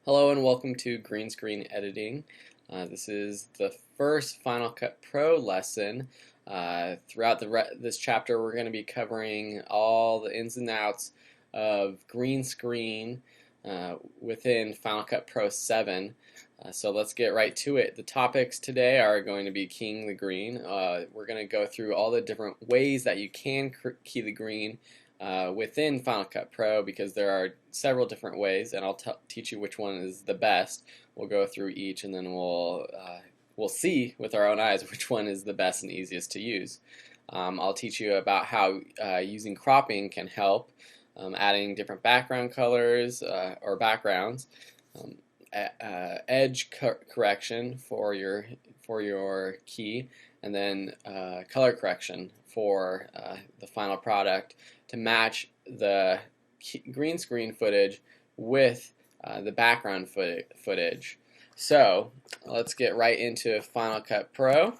Hello and welcome to Green Screen Editing. This is the first Final Cut Pro lesson. Throughout this chapter we're going to be covering all the ins and outs of green screen within Final Cut Pro 7. So let's get right to it. The topics today are going to be keying the green. We're going to go through all the different ways that you can key the green within Final Cut Pro, because there are several different ways, and I'll teach you which one is the best. We'll go through each, and then we'll see with our own eyes which one is the best and easiest to use. I'll teach you about how using cropping can help, adding different background colors or backgrounds, edge correction for your key, and then color correction for the final product to match the green screen footage with the background footage. So let's get right into Final Cut Pro.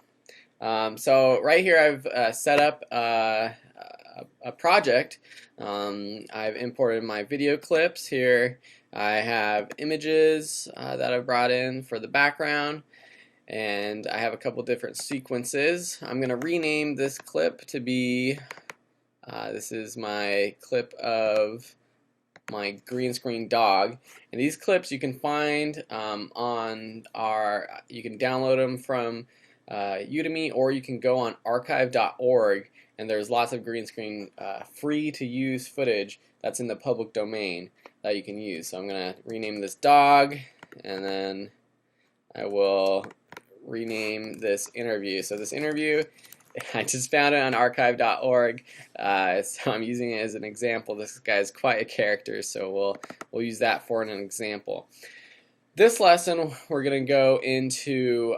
So right here I've set up a project. I've imported my video clips here. I have images that I've brought in for the background, and I have a couple different sequences. I'm going to rename this clip to be this is my clip of my green screen dog, and these clips you can find you can download them from Udemy, or you can go on archive.org, and there's lots of green screen free to use footage that's in the public domain that you can use. So I'm going to rename this dog, and then I will rename this interview. So this interview, I just found it on archive.org, so I'm using it as an example. This guy's quite a character, so we'll use that for an example. This lesson we're going to go into,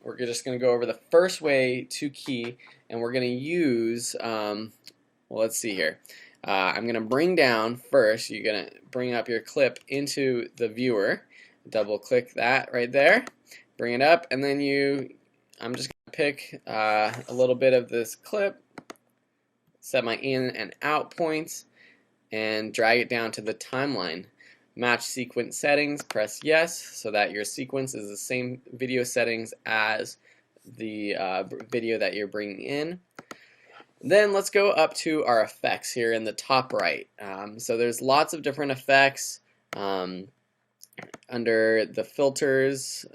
we're just going to go over the first way to key, and we're going to use, well, let's see here. I'm going to bring down first, you're going to bring up your clip into the viewer, double click that right there, bring it up, and then I'm just going to pick a little bit of this clip, set my in and out points, and drag it down to the timeline. Match sequence settings, press yes, so that your sequence is the same video settings as the video that you're bringing in. Then let's go up to our effects here in the top right. So there's lots of different effects under the filters.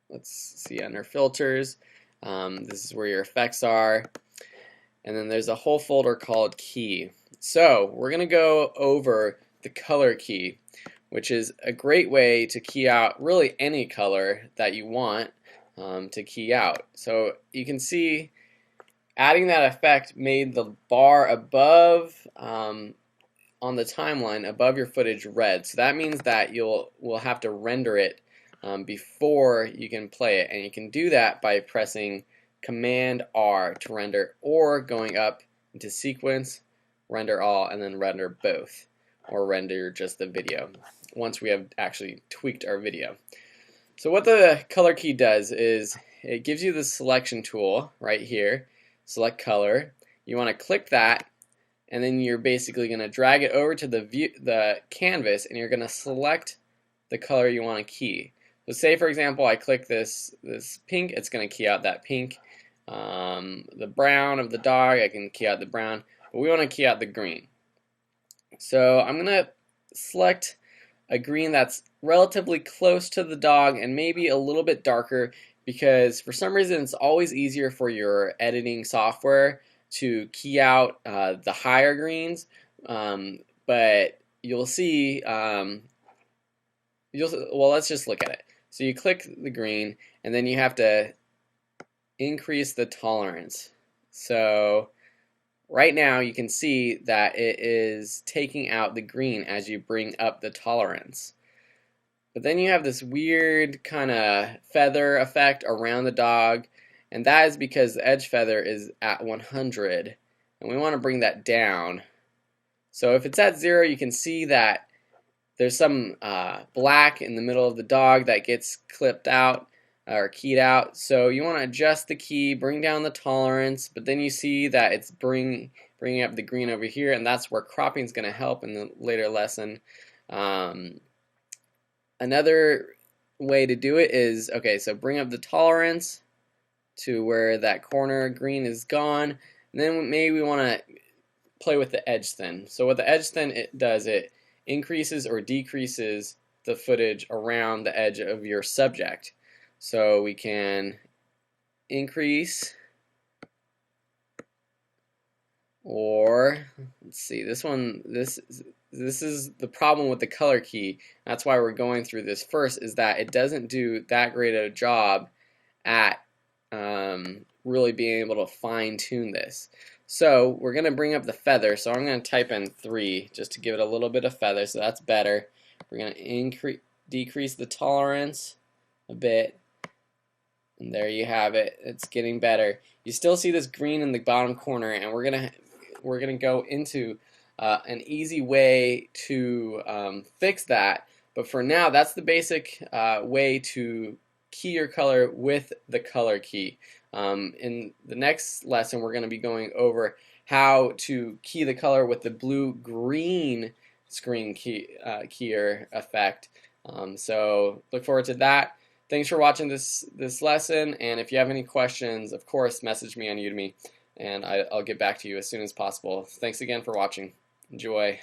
Let's see, under filters, this is where your effects are, and then there's a whole folder called key. So we're going to go over the color key, which is a great way to key out really any color that you want to key out. So you can see adding that effect made the bar above on the timeline above your footage red. So that means that we'll have to render it before you can play it, and you can do that by pressing Command R to render, or going up into sequence, render all, and then render both, or render just the video once we have actually tweaked our video. So what the color key does is it gives you the selection tool right here, select color. You want to click that, and then you're basically going to drag it over to the canvas, and you're going to select the color you want to key. So say for example I click this pink, it's going to key out that pink. The brown of the dog, I can key out the brown, but we want to key out the green. So I'm going to select a green that's relatively close to the dog and maybe a little bit darker, because for some reason it's always easier for your editing software to key out the higher greens, but you'll see, well, let's just look at it. So you click the green, and then you have to increase the tolerance. So right now you can see that it is taking out the green as you bring up the tolerance. But then you have this weird kind of feather effect around the dog, and that is because the edge feather is at 100, and we want to bring that down. So if it's at 0, you can see that there's some black in the middle of the dog that gets clipped out or keyed out. So you want to adjust the key, bring down the tolerance, but then you see that it's bringing up the green over here, and that's where cropping is going to help in the later lesson. Another way to do it is, okay, so bring up the tolerance to where that corner green is gone. And then maybe we want to play with the edge thin. So what the edge thin it does, it increases or decreases the footage around the edge of your subject. So we can increase, or let's see, this is the problem with the color key. That's why we're going through this first, is that it doesn't do that great of a job at really being able to fine-tune this. So we're going to bring up the feather. So I'm going to type in 3 just to give it a little bit of feather, so that's better. We're going to decrease the tolerance a bit, and there you have it. It's getting better. You still see this green in the bottom corner, and we're gonna go into an easy way to fix that. But for now, that's the basic way to key your color with the color key. In the next lesson, we're going to be going over how to key the color with the blue-green screen keyer effect. So look forward to that. Thanks for watching this lesson, and if you have any questions, of course, message me on Udemy, and I'll get back to you as soon as possible. Thanks again for watching. Enjoy.